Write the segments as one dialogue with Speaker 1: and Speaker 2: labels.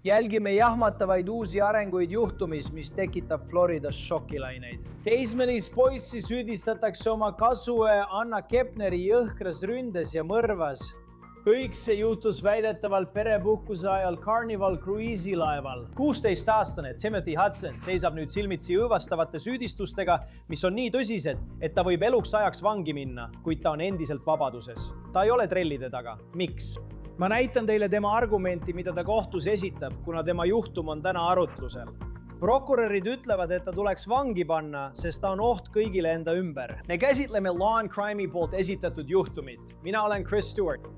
Speaker 1: Jälgime jahmatavaid uusi arenguid juhtumis, mis tekitab Floridas šokilaineid. Teismelis poissi süüdistatakse oma kasue Anna Kepneri jõhkras ründes ja mõrvas. Kõik see juhtus väidetavalt perepuhkuse ajal Carnival kruiisilaeval. 16-aastane Timothy Hudson seisab nüüd silmitsi õõvastavate süüdistustega, mis on nii tõsised, et ta võib eluks ajaks vangi minna, kuid ta on endiselt vabaduses. Ta ei ole trellide taga. Miks? Ma näitan teile tema argumenti, mida ta kohtus esitab, kuna tema juhtum on täna arutlusel. Prokurörid ütlevad, et ta tuleks vangi panna, sest ta on oht kõigile enda ümber. Me käsitleme Law and Crime'i poolt esitatud juhtumit. Mina olen Chris Stewart.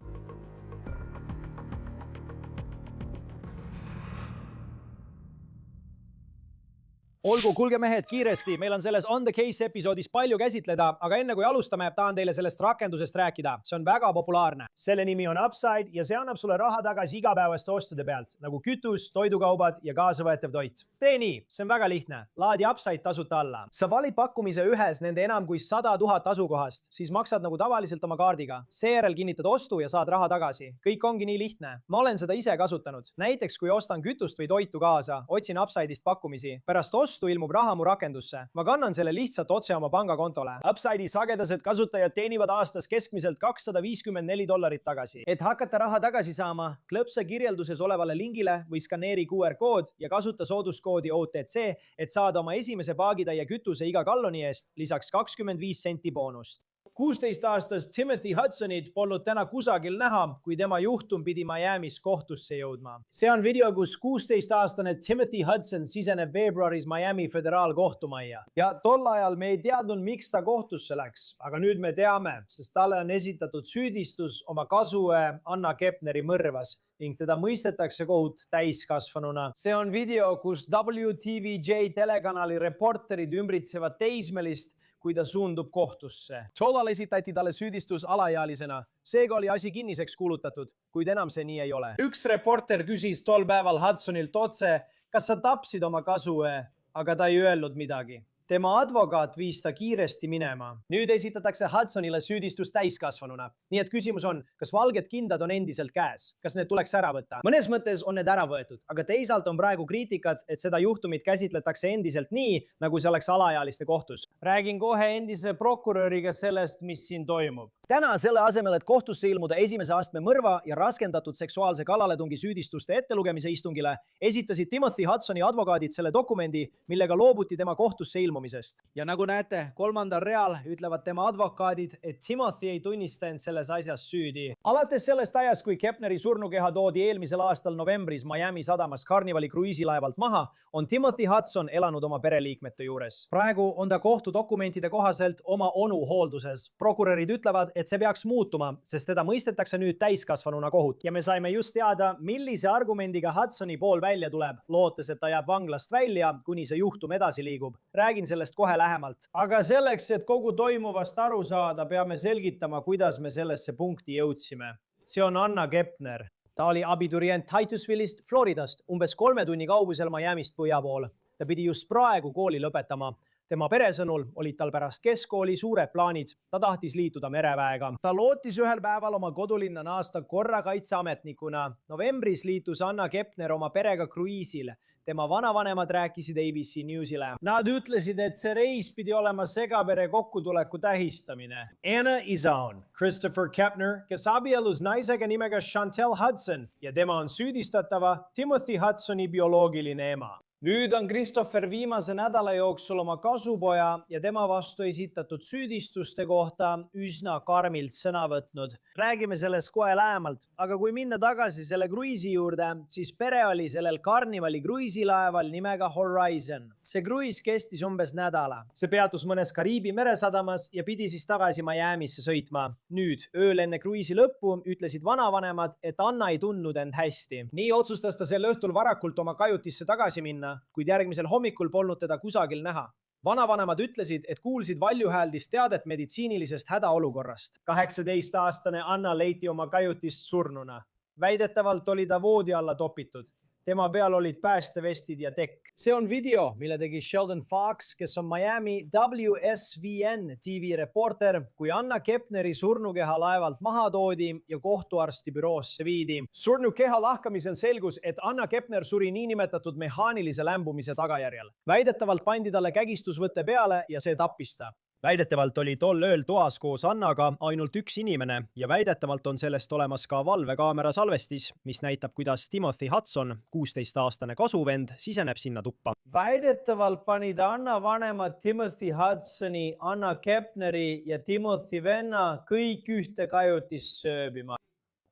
Speaker 1: Olgu, kuulge mehed, kiiresti, meil on selles On the Case episoodis palju käsitleda, aga enne kui alustame, tahan teile sellest rakendusest rääkida. See on väga populaarne. Selle nimi on Upside ja see annab sulle raha tagasi igapäevaste ostude pealt, nagu kütus, toidukaubad ja kaasavõetav toit. Tee nii, see on väga lihtne. Laadi Upside tasuta alla. Sa valid pakkumise ühes nende enam kui 100 000 asukohast, siis maksad nagu tavaliselt oma kaardiga. Seejärel kinnitad ostu ja saad raha tagasi. Kõik ongi nii lihtne. Ma olen seda ise kasutanud. Näiteks, kui ostan kütust või toitu kaasa, otsin Upside'ist pakkumisi. Pärast ostu ilmub raha mu rakendusse. Ma kannan selle lihtsalt otse oma pangakontole. Upside'i sagedased kasutajad teenivad aastas keskmiselt $254 tagasi. Et hakata raha tagasi saama, klõpsa kirjelduses olevale lingile või skaneeri QR-kood ja kasuta sooduskoodi OTC, et saada oma esimese paagitäie kütuse iga galloni eest lisaks 25 senti boonust. 16-aastast Timothy Hudsonit polnud täna kusagil näha, kui tema juhtum pidi Miamis kohtusse jõudma. See on video, kus 16-aastane Timothy Hudson siseneb veebruaris Miami föderaalkohtumajja. Ja tol ajal me ei teadnud, miks ta kohtusse läks, aga nüüd me teame, sest talle on esitatud süüdistus oma kasue Anna Kepneri mõrvas ning teda mõistetakse kohut täiskasvanuna. See on video, kus WTVJ telekanali reporterid ümbritsevad teismelist, kui ta suundub kohtusse. Tollal esitati talle süüdistus alaealisena. Seega oli asi kinniseks kuulutatud, kuid enam see nii ei ole. Üks reporter küsis tol päeval Hudsonilt otse, kas sa tapsid oma kasue, aga ta ei öelnud midagi. Tema advokaat viis ta kiiresti minema. Nüüd esitatakse Hudsonile süüdistus täiskasvanuna. Nii et küsimus on, kas valged kindad on endiselt käes? Kas need tuleks ära võtta? Mõnes mõttes on need ära võetud, aga teisalt on praegu kriitikat, et seda juhtumit käsitletakse endiselt nii, nagu see oleks alaealiste kohtus. Räägin kohe endise prokuröriga sellest, mis siin toimub. Täna selle asemel, et kohtusse ilmuda esimese astme mõrva ja raskendatud seksuaalse kallaletungi süüdistuste ettelugemise istungile, esitasid Timothy Hudsoni advokaadid selle dokumendi, millega loobuti tema kohtusse ilmumisest. Ja nagu näete, 3. real ütlevad tema advokaadid, et Timothy ei tunnista end selles asjas süüdi. Alates sellest ajast, kui Kepneri surnukeha toodi eelmisel aastal novembris Miami sadamas Carnivali kruiisilaevalt maha, on Timothy Hudson elanud oma pereliikmete juures. Praegu on ta kohtudokumentide kohaselt oma onu hoolduses. Prokurörid ütlevad, et see peaks muutuma, sest teda mõistetakse nüüd täiskasvanuna kohut. Ja me saime just teada, millise argumendiga Hudsoni pool välja tuleb, lootes, et ta jääb vanglast välja, kuni see juhtum edasi liigub. Räägin sellest kohe lähemalt. Aga selleks, et kogu toimuvast aru saada, peame selgitama, kuidas me sellesse punkti jõudsime. See on Anna Kepner. Ta oli abiturient Titusville'ist, Floridast, umbes 3 tunni kaugusel Miamist põhja pool. Ta pidi just praegu kooli lõpetama. Tema peresõnul olid tal pärast keskkooli suured plaanid. Ta tahtis liituda mereväega. Ta lootis ühel päeval oma kodulinna naasta korrakaitseametnikuna. Novembris liitus Anna Kepner oma perega kruiisil. Tema vanavanemad rääkisid ABC Newsile. Nad ütlesid, et see reis pidi olema segapere kokkutuleku tähistamine. Anna isa on Christopher Kepner, kes abiellus naisega nimega Chantel Hudson ja tema on süüdistatava Timothy Hudsoni bioloogiline ema. Nüüd on Christopher viimase nädala jooksul oma kasupoja ja tema vastu esitatud süüdistuste kohta üsna karmilt sõna võtnud. Räägime sellest kohe lähemalt, aga kui minna tagasi selle kruiisi juurde, siis pere oli sellel Carnivali kruiisilaeval nimega Horizon. See kruiis kestis umbes nädala. See peatus mõnes Kariibi meresadamas ja pidi siis tagasi Miamisse sõitma. Nüüd, ööl enne kruiisi lõppu ütlesid vanavanemad, et Anna ei tundnud end hästi. Nii otsustas ta sel õhtul varakult oma kajutisse tagasi minna, kuid järgmisel hommikul polnud teda kusagil näha. Vanavanemad ütlesid, et kuulsid valjuhääldist teadet meditsiinilisest hädaolukorrast. 18-aastane Anna leiti oma kajutist surnuna. Väidetavalt oli ta voodi alla topitud. Tema peal olid päästevestid ja tekk. See on video, mille tegi Sheldon Fox, kes on Miami WSVN TV reporter, kui Anna Kepneri surnukeha laevalt maha toodi ja kohtuarsti büroosse viidi. Surnukeha lahkamisel selgus, et Anna Kepner suri niinimetatud mehaanilise lämbumise tagajärjel. Väidetavalt pandi talle kägistusvõte peale ja see tappis ta. Väidetavalt oli tol ööl toas koos Annaga ainult üks inimene ja väidetavalt on sellest olemas ka valvekaamera salvestis, mis näitab, kuidas Timothy Hudson, 16-aastane kasuvend, siseneb sinna tuppa. Väidetavalt panid Anna vanemad Timothy Hudsoni, Anna Kepneri ja Timothy venna kõik ühte kajutist sööbima.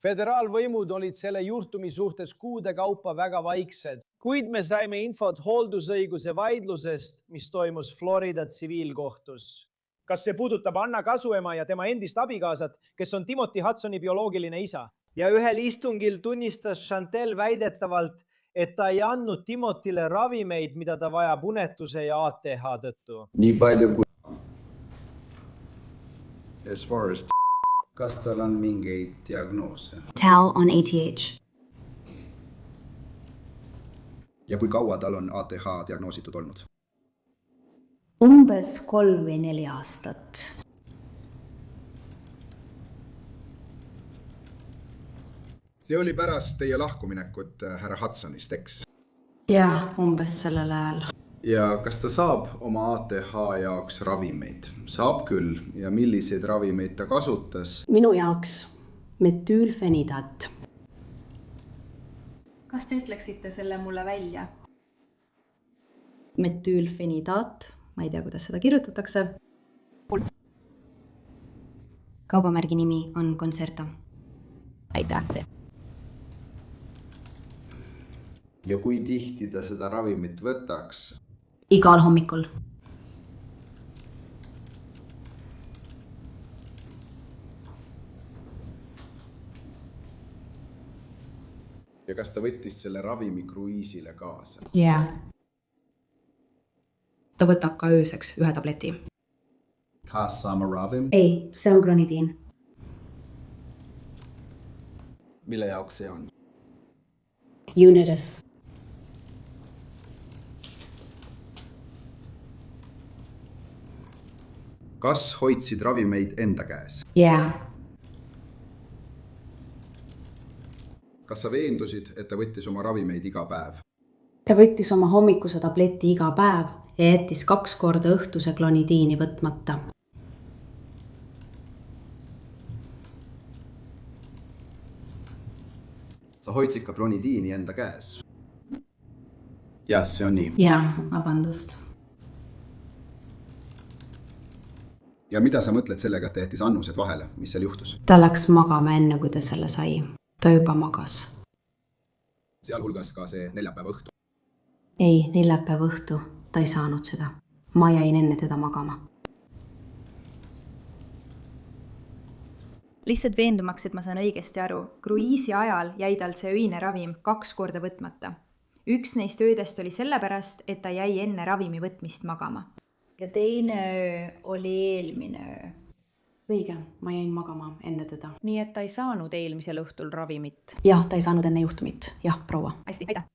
Speaker 1: Föderaalvõimud olid selle juhtumi suhtes kuude kaupa väga vaiksed, kuid me saime infot hooldusõiguse vaidlusest, mis toimus Florida tsiviilkohtus. Kas see puudutab Anna kasuema ja tema endist abikaasat, kes on Timothy Hudsoni bioloogiline isa? Ja ühel istungil tunnistas Chantel väidetavalt, et ta ei andnud Timothyle ravimeid, mida ta vajab unetuse ja ATH tõttu.
Speaker 2: Nii palju kui... As far as... Kas tal on mingeid diagnoose?
Speaker 3: Tal on ATH.
Speaker 2: Ja kui kaua tal on ATH diagnoositud olnud?
Speaker 3: Umbes 3 või 4 aastat.
Speaker 2: See oli pärast teie lahkuminekut härra Hudsonist, eks?
Speaker 3: Jah, umbes sellel ajal.
Speaker 2: Ja kas ta saab oma ATH jaoks ravimeid? Saab küll. Ja milliseid ravimeid ta kasutas?
Speaker 3: Minu jaoks metüülfenidat.
Speaker 4: Kas te ütleksite selle mulle välja?
Speaker 3: Metüülfenidat. Ma ei tea, kuidas seda kirjutatakse. Kaubamärgi nimi on Concerta. Aitäh.
Speaker 2: Ja kui tihti ta seda ravimit võtaks?
Speaker 3: Igal hommikul.
Speaker 2: Ja kas ta võttis selle ravimi kruiisile kaasa?
Speaker 3: Jah. Ta võtab ka ööseks 1 tableti.
Speaker 2: Kas sama ravim?
Speaker 3: Ei, see on klonidiin.
Speaker 2: Mille jaoks see on?
Speaker 3: Unides.
Speaker 2: Kas hoidsid ravimeid enda käes?
Speaker 3: Jah.
Speaker 2: Kas sa veendusid, et ta võttis oma ravimeid iga päev?
Speaker 3: Ta võttis oma hommikuse tableti iga päev ja jättis 2 korda õhtuse klonidiini võtmata.
Speaker 2: Sa hoidsid ka klonidiini enda käes? Jah, see on nii.
Speaker 3: Jah, vabandust.
Speaker 2: Ja mida sa mõtled sellega, et ta jättis annused vahele? Mis seal juhtus?
Speaker 3: Ta läks magama enne, kui ta selle sai. Ta juba magas.
Speaker 2: Sealhulgas ka see neljapäeva õhtu?
Speaker 3: Ei, neljapäeva õhtu. Ta ei saanud seda. Ma jäin enne teda magama.
Speaker 4: Lihtsalt veendumaks, et ma saan õigesti aru. Kruiisi ajal jäi tal see öine ravim 2 korda võtmata. Üks neist öödest oli sellepärast, et ta jäi enne ravimi võtmist magama. Ja teine öö oli eelmine öö.
Speaker 3: Õige, ma jäin magama enne teda.
Speaker 4: Nii et ta ei saanud eelmisel õhtul ravimit.
Speaker 3: Jah, ta ei saanud enne juhtumit. Jah, proua.
Speaker 4: Hästi, aitäh.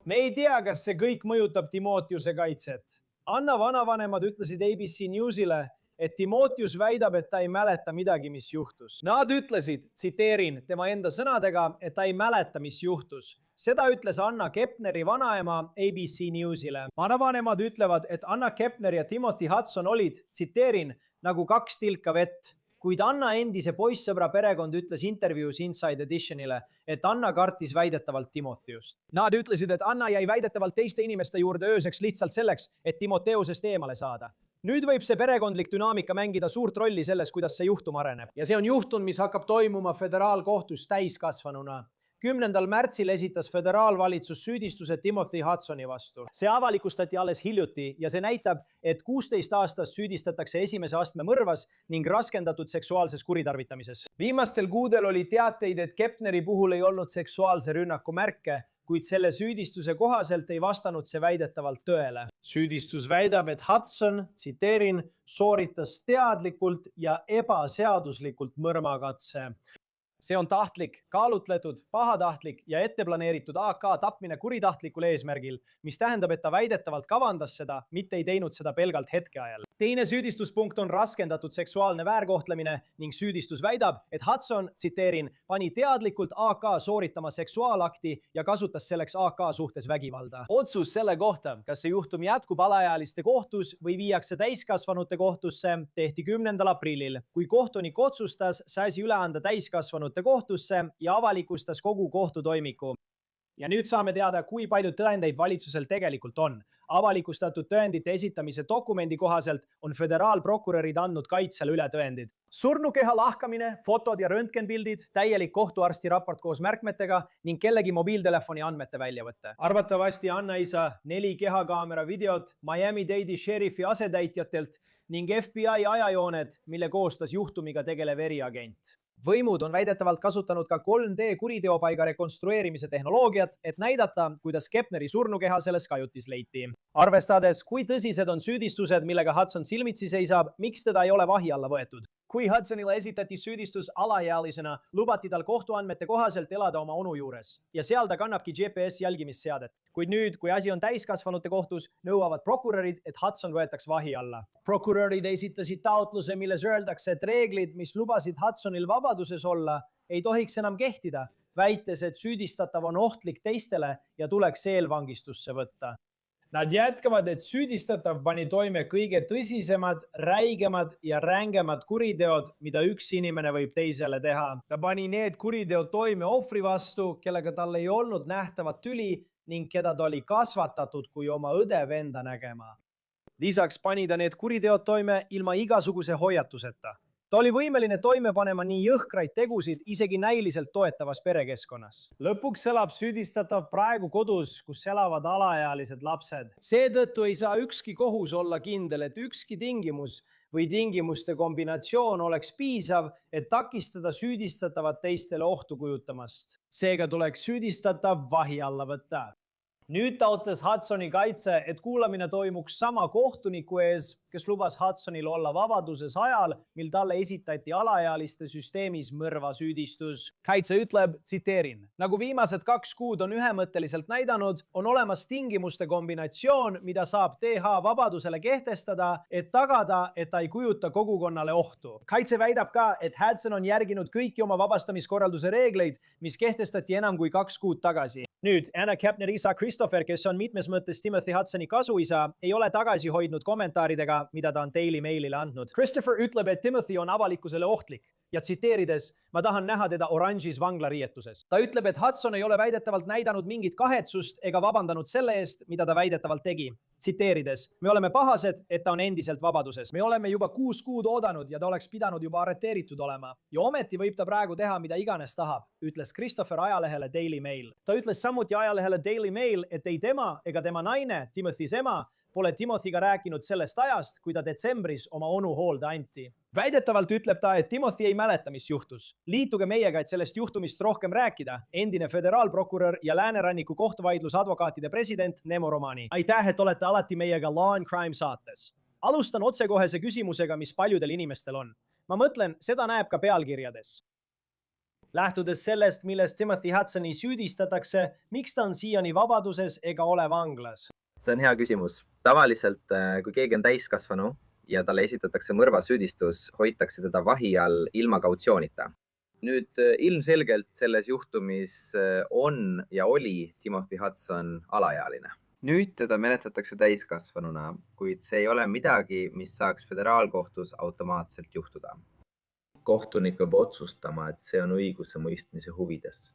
Speaker 1: Me ei tea, kas see kõik mõjutab Timotiuse kaitset. Anna vanavanemad ütlesid ABC Newsile, et Timotius väidab, et ta ei mäleta midagi, mis juhtus. Nad ütlesid, tsiteerin tema enda sõnadega, et ta ei mäleta, mis juhtus. Seda ütles Anna Kepneri vanaema ABC Newsile. Vanavanemad ütlevad, et Anna Kepner ja Timothy Hudson olid, tsiteerin, nagu 2 tilka vett. Kuid Anna endise poissõbra perekond ütles intervjuus Inside Editionile, et Anna kartis väidetavalt Timothyust. Nad ütlesid, et Anna jäi väidetavalt teiste inimeste juurde ööseks lihtsalt selleks, et Timoteusest eemale saada. Nüüd võib see perekondlik dünaamika mängida suurt rolli selles, kuidas see juhtum areneb. Ja see on juhtum, mis hakkab toimuma föderaalkohtus täiskasvanuna. 10. märtsil esitas föderaalvalitsus süüdistuse Timothy Hudsoni vastu. See avalikustati alles hiljuti ja see näitab, et 16 aastast süüdistatakse esimese astme mõrvas ning raskendatud seksuaalses kuritarvitamises. Viimastel kuudel oli teateid, et Kepneri puhul ei olnud seksuaalse rünnaku märke, kuid selle süüdistuse kohaselt ei vastanud see väidetavalt tõele. Süüdistus väidab, et Hudson, tsiteerin, sooritas teadlikult ja ebaseaduslikult mõrmakatse. See on tahtlik, kaalutletud, pahatahtlik ja etteplaneeritud AK tapmine kuritahtlikul eesmärgil, mis tähendab, et ta väidetavalt kavandas seda, mitte ei teinud seda pelgalt hetke ajal. Teine süüdistuspunkt on raskendatud seksuaalne väärkohtlemine ning süüdistus väidab, et Hudson, tsiteerin, pani teadlikult AK sooritama seksuaalakti ja kasutas selleks AK suhtes vägivalda. Otsus selle kohta, kas see juhtum jätkub alaealiste kohtus või viiakse täiskasvanute kohtusse, tehti 10. aprillil. Kui kohtunik otsustas, sai asi üle anda täiskasvanute kohtusse ja avalikustas kogu kohtutoimiku. Ja nüüd saame teada, kui palju tõendeid valitsusel tegelikult on. Avalikustatud tõendite esitamise dokumendi kohaselt on föderaalprokurörid andnud kaitsele ületõendid. Surnukeha lahkamine, fotod ja röntgenpildid, täielik kohtuarsti raport koos märkmetega ning kellegi mobiiltelefoni andmete väljavõtte. Arvatavasti Anna isa 4 kehakaamera videot Miami-Dade'i šerifi asetäitjatelt ning FBI ajajooned, mille koostas juhtumiga tegelev eriagent. Võimud on väidetavalt kasutanud ka 3D kuriteopaiga rekonstrueerimise tehnoloogiat, et näidata, kuidas Kepneri surnukeha selles kajutis leiti. Arvestades, kui tõsised on süüdistused, millega Hudson silmitsi seisab, miks teda ei ole vahi alla võetud? Kui Hudsonile esitati süüdistus alaealisena, lubati tal kohtuandmete kohaselt elada oma onu juures ja seal ta kannabki GPS jälgimisseadet. Kuid nüüd, kui asi on täiskasvanute kohtus, nõuavad prokurörid, et Hudson võetaks vahi alla. Prokurörid esitasid taotluse, milles öeldakse, et reeglid, mis lubasid Hudsonil vabaduses olla, ei tohiks enam kehtida, väites, et süüdistatav on ohtlik teistele ja tuleks eelvangistusse võtta. Nad jätkavad, et süüdistatav pani toime kõige tõsisemad, räigemad ja rängemad kuriteod, mida üks inimene võib teisele teha. Ta pani need kuriteod toime ohvri vastu, kellega tal ei olnud nähtavat tüli ning keda ta oli kasvatatud kui oma õde-venda nägema. Lisaks pani ta need kuriteod toime ilma igasuguse hoiatuseta. Ta oli võimeline toime panema nii jõhkraid tegusid isegi näiliselt toetavas perekeskkonnas. Lõpuks elab süüdistatav praegu kodus, kus elavad alaealised lapsed. Seetõttu ei saa ükski kohus olla kindel, et ükski tingimus või tingimuste kombinatsioon oleks piisav, et takistada süüdistatavat teistele ohtu kujutamast. Seega tuleks süüdistatav vahi alla võtta. Nüüd taotles Hudsoni kaitse, et kuulamine toimuks sama kohtuniku ees, kes lubas Hudsonil olla vabaduses ajal, mil talle esitati alaealiste süsteemis mõrvasüüdistus. Kaitse ütleb, tsiteerin, nagu viimased 2 kuud on ühemõtteliselt näidanud, on olemas tingimuste kombinatsioon, mida saab TH vabadusele kehtestada, et tagada, et ta ei kujuta kogukonnale ohtu. Kaitse väidab ka, et Hudson on järginud kõiki oma vabastamiskorralduse reegleid, mis kehtestati enam kui 2 kuud tagasi. Nüüd, Anna Kepneri isa Christopher, kes on mitmes mõttes Timothy Hudsoni kasuisa, ei ole tagasi hoidnud kommentaaridega, mida ta on Daily Mailile andnud. Christopher ütleb, et Timothy on avalikkusele ohtlik ja tsiteerides, ma tahan näha teda oranžis vanglariietuses. Ta ütleb, et Hudson ei ole väidetavalt näidanud mingit kahetsust ega vabandanud selle eest, mida ta väidetavalt tegi. Tsiteerides, me oleme pahased, et ta on endiselt vabaduses. Me oleme juba 6 kuud oodanud ja ta oleks pidanud juba arreteeritud olema. Ja ometi võib ta praegu teha, mida iganes tahab, ütles Christopher ajalehele Daily Mail. Ta ütles samuti ajalehele Daily Mail, et ei tema ega tema naine, Timothys ema, pole Timothyga rääkinud sellest ajast, kui ta detsembris oma onu hoolde anti. Väidetavalt ütleb ta, et Timothy ei mäleta, mis juhtus. Liituge meiega, et sellest juhtumist rohkem rääkida. Endine föderaalprokurör ja Lääneranniku kohtuvaidlusadvokaatide president Nemo Romani. Aitäh, et olete alati meiega Law and Crime saates. Alustan otsekohese küsimusega, mis paljudel inimestel on. Ma mõtlen, seda näeb ka pealkirjades. Lähtudes sellest, millest Timothy Hudsoni süüdistatakse, miks ta on siiani vabaduses ega ole vanglas?
Speaker 5: See on hea küsimus. Tavaliselt, kui keegi on täiskasvanu ja talle esitatakse mõrvasüüdistus, hoitakse teda vahi all ilma kautsioonita. Nüüd ilmselgelt selles juhtumis on ja oli Timothy Hudson alaealine. Nüüd teda menetletakse täiskasvanuna, kuid see ei ole midagi, mis saaks föderaalkohtus automaatselt juhtuda. Kohtunik peab otsustama, et see on õiguse mõistmise huvides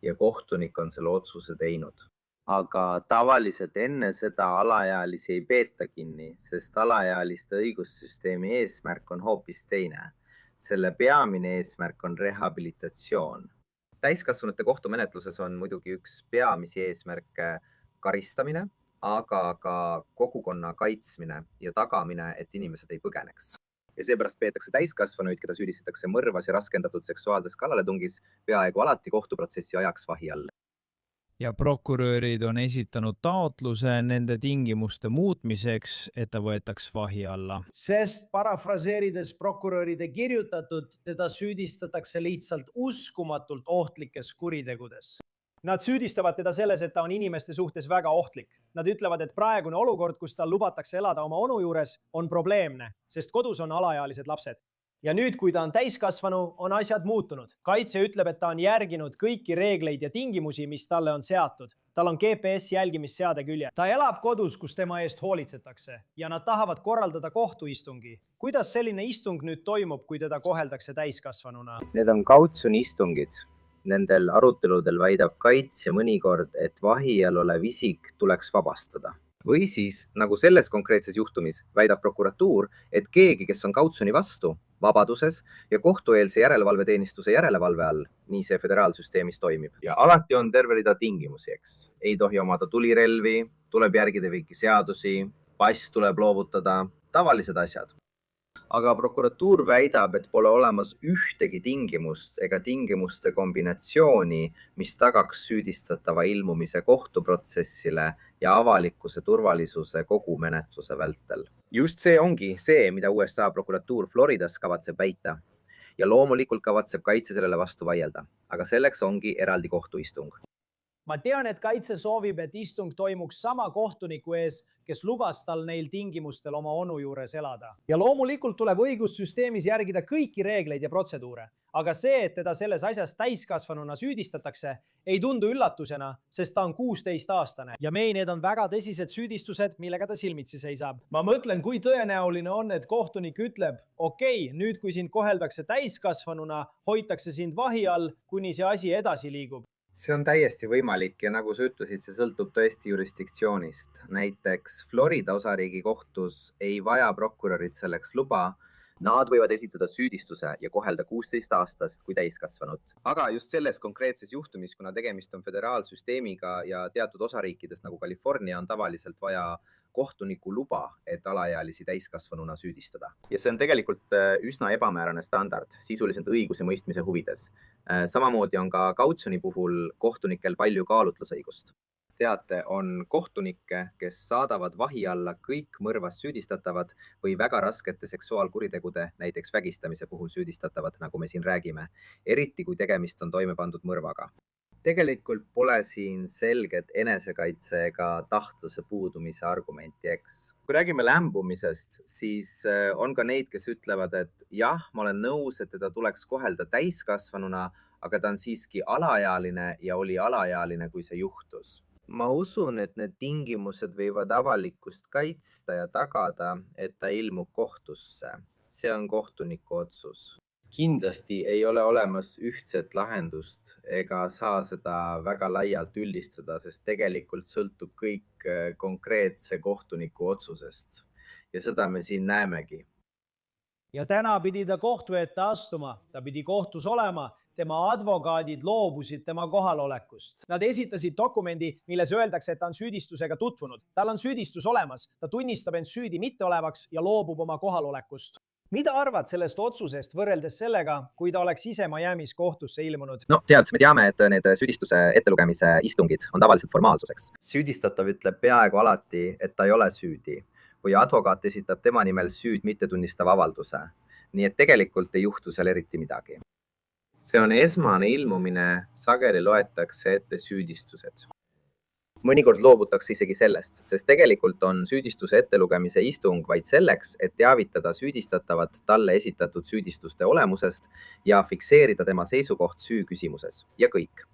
Speaker 5: ja kohtunik on selle otsuse teinud. Aga tavaliselt enne seda alaealisi ei peeta kinni, sest alaealiste õigussüsteemi eesmärk on hoopis teine. Selle peamine eesmärk on rehabilitatsioon. Täiskasvanute kohtumenetluses on muidugi üks peamisi eesmärke karistamine, aga ka kogukonna kaitsmine ja tagamine, et inimesed ei põgeneks. Ja seepärast peetakse täiskasvanuid, keda süüdistatakse mõrvas ja raskendatud seksuaalses kallaletungis peaaegu alati kohtuprotsessi ajaks vahi all.
Speaker 6: ja prokurörid on esitanud taotluse nende tingimuste muutmiseks, et ta võetaks vahi alla.
Speaker 1: Sest parafraseerides prokuröride kirjutatud, teda süüdistatakse lihtsalt uskumatult ohtlikes kuritegudes. Nad süüdistavad teda selles, et ta on inimeste suhtes väga ohtlik. Nad ütlevad, et praegune olukord, kus tal lubatakse elada oma onu juures, on probleemne, sest kodus on alaealised lapsed. Ja nüüd, kui ta on täiskasvanu, on asjad muutunud. Kaitse ütleb, et ta on järginud kõiki reegleid ja tingimusi, mis talle on seatud. Tal on GPS jälgimisseade külje. Ta elab kodus, kus tema eest hoolitsetakse ja nad tahavad korraldada kohtuistungi. Kuidas selline istung nüüd toimub, kui teda koheldakse täiskasvanuna?
Speaker 5: Need on kautsjoni istungid. Nendel aruteludel väidab kaitsja mõnikord, et vahi all olev isik tuleks vabastada. Või siis, nagu selles konkreetses juhtumis, väidab prokuratuur, et keegi, kes on kautsjoni vastu, vabaduses ja kohtueelse järelevalveteenistuse järelevalve all, nii see föderaalsüsteemis toimib. Ja alati on terve rida tingimusi, eks. Ei tohi omada tulirelvi, tuleb järgida kõiki seadusi, pass tuleb loovutada, tavalised asjad. Aga prokuratuur väidab, et pole olemas ühtegi tingimust ega tingimuste kombinatsiooni, mis tagaks süüdistatava ilmumise kohtuprotsessile ja avalikkuse turvalisuse kogu menetluse vältel. Just see ongi see, mida USA prokuratuur Floridas kavatseb väita. Ja loomulikult kavatseb kaitse sellele vastu vaielda, aga selleks ongi eraldi kohtuistung.
Speaker 1: Ma tean, et kaitse soovib, et istung toimuks sama kohtuniku ees, kes lubas tal neil tingimustel oma onu juures elada. Ja loomulikult tuleb õigussüsteemis järgida kõiki reegleid ja protseduure. Aga see, et teda selles asjas täiskasvanuna süüdistatakse, ei tundu üllatusena, sest ta on 16-aastane. Ja need on väga tõsised süüdistused, millega ta silmitsi seisab. Ma mõtlen, kui tõenäoline on, et kohtunik ütleb, okei, nüüd kui sind koheldakse täiskasvanuna, hoitakse sind vahi all, kuni see asi edasi liigub.
Speaker 5: See on täiesti võimalik ja nagu sa ütlesid, see sõltub tõesti jurisdiktsioonist. Näiteks Florida osariigi kohtus ei vaja prokurörid selleks luba. Nad võivad esitada süüdistuse ja kohelda 16-aastast kui täiskasvanut. Aga just selles konkreetses juhtumis, kuna tegemist on föderaalsüsteemiga ja teatud osariikides nagu California on tavaliselt vaja kohtuniku luba, et alaealisi täiskasvanuna süüdistada. Ja see on tegelikult üsna ebamäärane standard, sisuliselt õiguse mõistmise huvides. Samamoodi on ka kautsjoni puhul kohtunikel palju kaalutlusõigust. Teate, on kohtunikke, kes saadavad vahi alla kõik mõrvas süüdistatavad või väga raskete seksuaalkuritegude, näiteks vägistamise puhul süüdistatavad, nagu me siin räägime, eriti kui tegemist on toime pandud mõrvaga. Tegelikult pole siin selget enesekaitse ega tahtluse puudumise argumenti, eks. Kui räägime lämbumisest, siis on ka neid, kes ütlevad, et jah, ma olen nõus, et teda tuleks kohelda täiskasvanuna, aga ta on siiski alaealine ja oli alaealine, kui see juhtus. Ma usun, et need tingimused võivad avalikkust kaitsta ja tagada, et ta ilmub kohtusse. See on kohtuniku otsus. Kindlasti ei ole olemas ühtset lahendust ega saa seda väga laialt üldistada, sest tegelikult sõltub kõik konkreetse kohtuniku otsusest. Ja seda me siin näemegi.
Speaker 1: Ja täna pidi ta kohtu ette astuma, ta pidi kohtus olema, tema advokaadid loobusid tema kohalolekust. Nad esitasid dokumendi, milles öeldakse, et ta on süüdistusega tutvunud. Tal on süüdistus olemas, ta tunnistab end süüdi mitteolevaks ja loobub oma kohalolekust. Mida arvad sellest otsusest võrreldes sellega, kui ta oleks ise Miamis kohtusse ilmunud?
Speaker 5: No tead, me teame, et need süüdistuse ettelugemise istungid on tavaliselt formaalsuseks. Süüdistatav ütleb peaaegu alati, et ta ei ole süüdi või advokaat esitab tema nimel süüd mittetunnistava avalduse. Nii et tegelikult ei juhtu seal eriti midagi. See on esmane ilmumine, sageli loetakse ette süüdistused. Mõnikord loobutakse isegi sellest, sest tegelikult on süüdistuse ettelugemise istung vaid selleks, et teavitada süüdistatavat talle esitatud süüdistuste olemusest ja fikseerida tema seisukoht süü küsimuses. Ja kõik.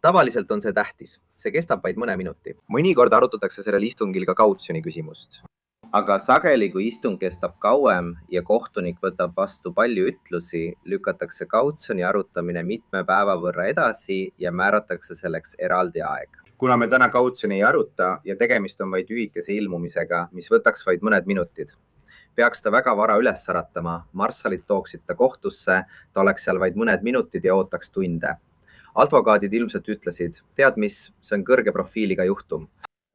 Speaker 5: Tavaliselt on see tähtis. See kestab vaid mõne minuti. Mõnikord arutatakse sellel istungil ka kautsjoni küsimust. Aga sageli, kui istung kestab kauem ja kohtunik võtab vastu palju ütlusi, lükatakse kautsjoni arutamine mitme päeva võrra edasi ja määratakse selleks eraldi aeg. Kuna me täna kautsjoni ei aruta ja tegemist on vaid lühikese ilmumisega, mis võtaks vaid mõned minutid, peaks ta väga vara üles äratama, marssalid tooksid ta kohtusse, ta oleks seal vaid mõned minutid ja ootaks tunde. Advokaadid ilmselt ütlesid, tead mis, see on kõrge profiiliga juhtum.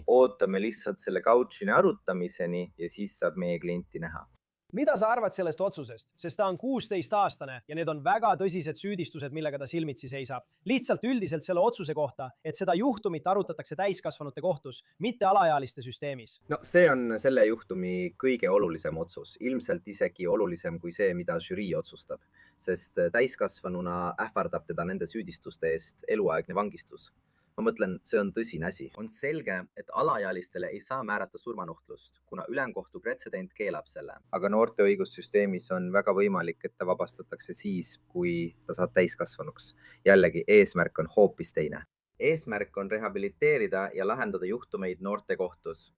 Speaker 5: Ootame lihtsalt selle kautsjoni arutamiseni ja siis saab meie klienti näha.
Speaker 1: mida sa arvad sellest otsusest, sest ta on 16-aastane ja need on väga tõsised süüdistused, millega ta silmitsi seisab. Lihtsalt üldiselt selle otsuse kohta, et seda juhtumit arutatakse täiskasvanute kohtus, mitte alaealiste süsteemis.
Speaker 5: No see on selle juhtumi kõige olulisem otsus, ilmselt isegi olulisem kui see, mida žürii otsustab, sest täiskasvanuna ähvardab teda nende süüdistuste eest eluaegne vangistus. Ma mõtlen, see on tõsine asi. On selge, et alaealistele ei saa määrata surmanuhtlust, kuna ülemkohtu pretsedent keelab selle. Aga noorte õigussüsteemis on väga võimalik, et ta vabastatakse siis, kui ta saab täiskasvanuks. Jällegi, eesmärk on hoopis teine. Eesmärk on rehabiliteerida ja lahendada juhtumeid noorte kohtus.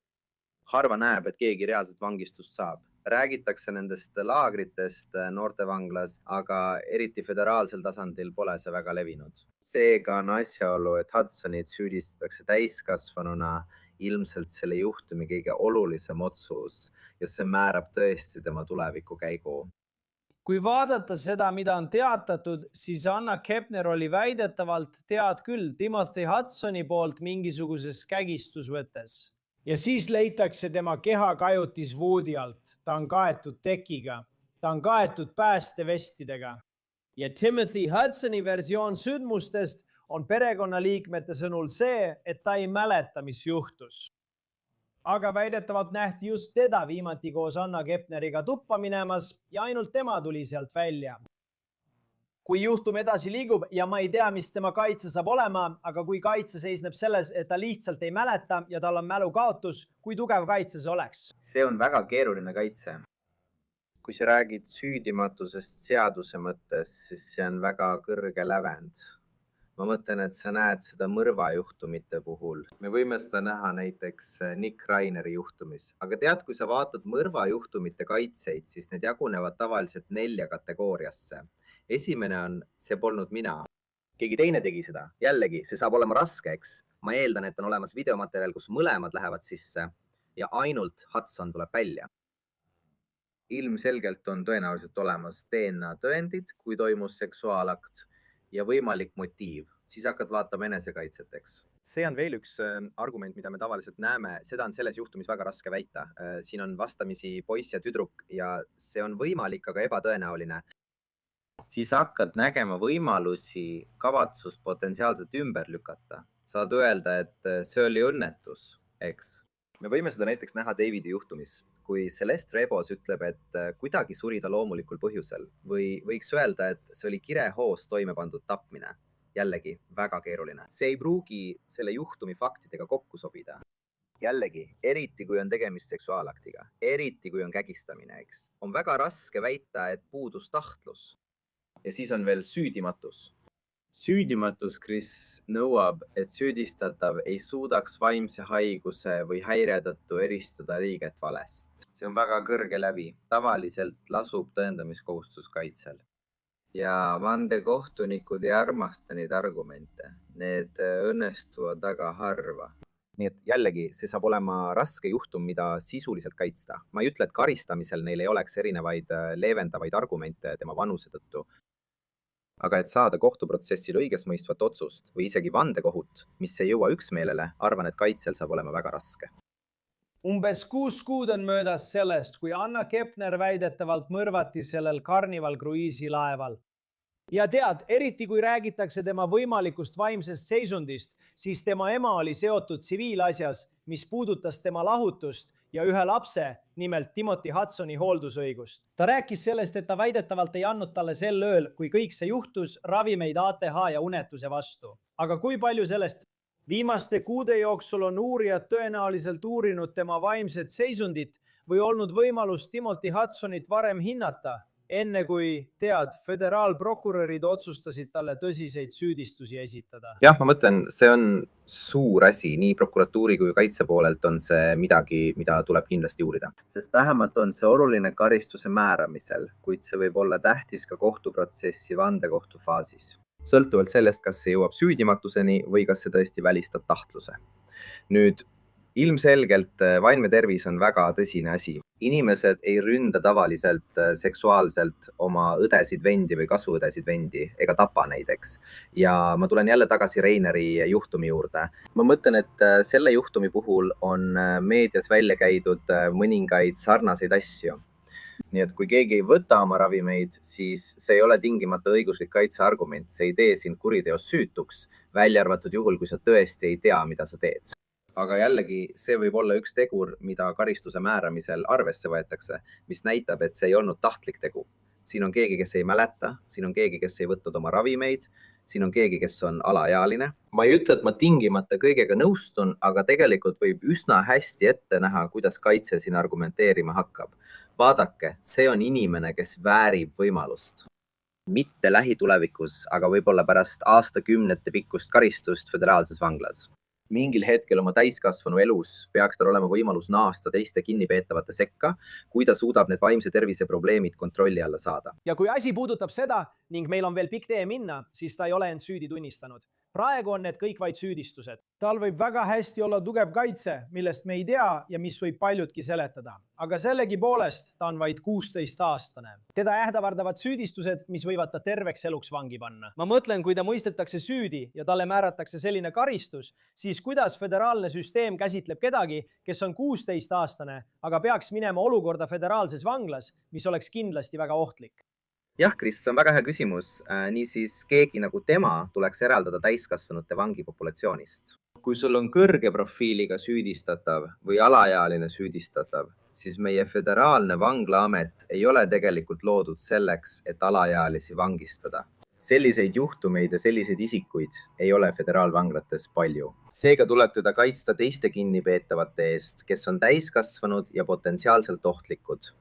Speaker 5: Harva näeb, et keegi reaalselt vangistust saab. Räägitakse nendest laagritest noortevanglas, aga eriti föderaalsel tasandil pole see väga levinud. Seega on asjaolu, et Hudsonit süüdistatakse täiskasvanuna ilmselt selle juhtumi kõige olulisem otsus ja see määrab tõesti tema tuleviku käigu.
Speaker 6: Kui vaadata seda, mida on teatatud, siis Anna Kepner oli väidetavalt tead küll Timothy Hudsoni poolt mingisuguses kägistusvõttes. Ja siis leitakse tema keha kajutis voodi alt. Ta on kaetud tekiga. Ta on kaetud päästevestidega. Ja Timothy Hudsoni versioon sündmustest on perekonnaliikmete sõnul see, et ta ei mäleta, mis juhtus. Aga väidetavalt nähti just teda viimati koos Anna Kepneriga tuppa minemas ja ainult tema tuli sealt välja. Kui juhtum edasi liigub ja ma ei tea, mis tema kaitse saab olema, aga kui kaitse seisneb selles, et ta lihtsalt ei mäleta ja tal on mälu kaotus, kui tugev kaitse see oleks?
Speaker 5: See on väga keeruline kaitse. Kui sa räägid süüdimatusest seaduse mõttes, siis see on väga kõrge lävend. Ma mõtlen, et sa näed seda mõrvajuhtumite puhul. Me võime seda näha näiteks Nick Raineri juhtumis. Aga tead, kui sa vaatad mõrvajuhtumite kaitseid, siis need jagunevad tavaliselt 4 kategooriasse. Esimene on, see polnud mina. Keegi teine tegi seda. Jällegi, see saab olema raske, eks. Ma eeldan, et on olemas videomaterjal, kus mõlemad lähevad sisse ja ainult Hudson tuleb välja. Ilmselgelt on tõenäoliselt olemas DNA tõendid, kui toimus seksuaalakt ja võimalik motiiv. Siis hakkad vaatama enesekaitseteks. See on veel üks argument, mida me tavaliselt näeme. Seda on selles juhtumis väga raske väita. Siin on vastamisi poiss ja tüdruk ja see on võimalik, aga ebatõenäoline. Siis hakkad nägema võimalusi kavatsust potentsiaalselt ümber lükata. Saad öelda, et see oli õnnetus, eks? Me võime seda näiteks näha Davidi juhtumis, kui Celeste Rebos ütleb, et kuidagi suri ta loomulikul põhjusel või võiks öelda, et see oli kirehoos toime pandud tapmine. Jällegi, väga keeruline. See ei pruugi selle juhtumi faktidega kokku sobida. Jällegi, eriti kui on tegemist seksuaalaktiga, eriti kui on kägistamine, eks? On väga raske väita, et puudus tahtlus. Ja siis on veel süüdimatus. Süüdimatus, Chris, nõuab, et süüdistatav ei suudaks vaimse haiguse või häire tõttu eristada liiget valest. See on väga kõrge läbi. Tavaliselt lasub tõendamiskohustus kaitsel. Ja vandekohtunikud ei armasta neid argumente. Need õnnestuvad väga harva. Nii et jällegi, see saab olema raske juhtum, mida sisuliselt kaitsta. Ma ei ütle, et karistamisel neil ei oleks erinevaid leevendavaid argumente tema vanuse tõttu. Aga et saada kohtuprotsessil õigest mõistvat otsust või isegi vandekohut, mis ei jõua üksmeelele, arvan, et kaitsel saab olema väga raske.
Speaker 6: Umbes 6 kuud on möödas sellest, kui Anna Kepner väidetavalt mõrvati sellel Carnival Cruise'i laeval. Ja tead, eriti kui räägitakse tema võimalikust vaimsest seisundist, siis tema ema oli seotud tsiviilasjas, mis puudutas tema lahutust ja ühe lapse, nimelt Timothy Hudsoni hooldusõigust. Ta rääkis sellest, et ta väidetavalt ei andnud talle sel ööl, kui kõik see juhtus, ravimeid ATH ja unetuse vastu. Aga kui palju sellest? Viimaste kuude jooksul on uurijad tõenäoliselt uurinud tema vaimset seisundit või olnud võimalus Timothy Hudsonit varem hinnata, enne kui tead, föderaalprokurörid otsustasid talle tõsiseid süüdistusi esitada.
Speaker 5: Jah, ma mõtlen, see on suur asi. Nii prokuratuuri kui kaitse poolelt on see midagi, mida tuleb kindlasti uurida. Sest vähemalt on see oluline karistuse määramisel, kuid see võib olla tähtis ka kohtuprotsessi vandekohtu faasis. Sõltuvalt sellest, kas see jõuab süüdimatuseni või kas see tõesti välistab tahtluse. Nüüd, ilmselgelt vaimne tervis on väga tõsine asi. Inimesed ei ründa tavaliselt seksuaalselt oma õdesid vendi või kasuõdesid vendi ega tapa neid, eks. Ja ma tulen jälle tagasi Raineri juhtumi juurde. Ma mõtlen, et selle juhtumi puhul on meedias välja käidud mõningaid sarnaseid asju. nii et kui keegi ei võta oma ravimeid, siis see ei ole tingimata õiguslik kaitseargument, see ei tee sind kuriteos süütuks, välja arvatud juhul, kui sa tõesti ei tea, mida sa teed. Aga jällegi, see võib olla üks tegur, mida karistuse määramisel arvesse võetakse, mis näitab, et see ei olnud tahtlik tegu. Siin on keegi, kes ei mäleta, siin on keegi, kes ei võtnud oma ravimeid, siin on keegi, kes on alaealine. Ma ei ütle, et ma tingimata kõigega nõustun, aga tegelikult võib üsna hästi ette näha, kuidas kaitse siin argumenteerima hakkab. Vaadake, see on inimene, kes väärib võimalust. Mitte lähitulevikus, aga võib-olla pärast aastakümnete pikkust karistust föderaalses vanglas. Mingil hetkel oma täiskasvanu elus peaks tal olema võimalus naasta teiste kinnipeetavate sekka, kui ta suudab need vaimse tervise probleemid kontrolli alla saada.
Speaker 1: Ja kui asi puudutab seda ning meil on veel pikk tee minna, siis ta ei ole end süüdi tunnistanud. Praegu on need kõik vaid süüdistused.
Speaker 6: Tal võib väga hästi olla tugev kaitse, millest me ei tea ja mis võib paljudki seletada. Aga sellegipoolest ta on vaid 16-aastane.
Speaker 1: Teda ähvardavad süüdistused, mis võivad ta terveks eluks vangi panna.
Speaker 6: Ma mõtlen, kui ta mõistetakse süüdi ja talle määratakse selline karistus, siis kuidas föderaalne süsteem käsitleb kedagi, kes on 16-aastane, aga peaks minema olukorda föderaalses vanglas, mis oleks kindlasti väga ohtlik.
Speaker 5: Jah, Kris, see on väga hea küsimus. Niisiis keegi nagu tema tuleks eraldada täiskasvanute vangipopulatsioonist. Kui sul on kõrge profiiliga süüdistatav või alaealine süüdistatav, siis meie föderaalne vanglaamet ei ole tegelikult loodud selleks, et alaealisi vangistada. Selliseid juhtumeid ja selliseid isikuid ei ole föderaalvanglates palju. Seega tuleb teda kaitsta teiste kinnipeetavate eest, kes on täiskasvanud ja potentsiaalselt ohtlikud.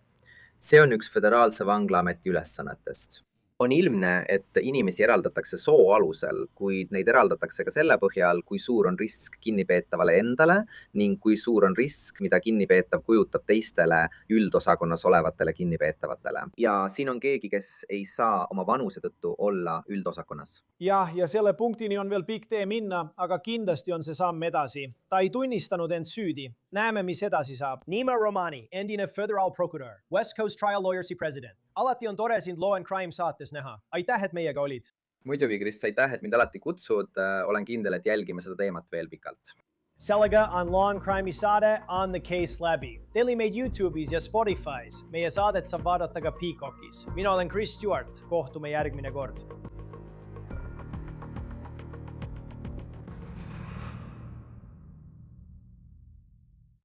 Speaker 5: See on üks föderaalse vanglaameti ülesannetest. On ilmne, et inimesi eraldatakse soo alusel, kuid neid eraldatakse ka selle põhjal, kui suur on risk kinnipeetavale endale ning kui suur on risk, mida kinnipeetav kujutab teistele üldosakonnas olevatele kinnipeetavatele. Ja siin on keegi, kes ei saa oma vanuse tõttu olla üldosakonnas.
Speaker 6: Ja selle punktini on veel pikk tee minna, aga kindlasti on see samm edasi. Ta ei tunnistanud end süüdi. Näeme, mis edasi saab.
Speaker 1: Nima Romani, endine Federal Prokurör, West Coast Trial Lawyersi president. Alati on tore sind Law and Crime saates näha. Aitäh, et meiega olid.
Speaker 5: Muidugi, Kris, aitäh, et mind alati kutsud. Olen kindel, et jälgime seda teemat veel pikalt.
Speaker 1: Sellega on Law and Crime'i saade On the Case läbi. Daily Made YouTube'is ja Spotify's. Meie saadet saab vaadata ka Peacockis. Mina olen Chris Stewart. Kohtume järgmine kord.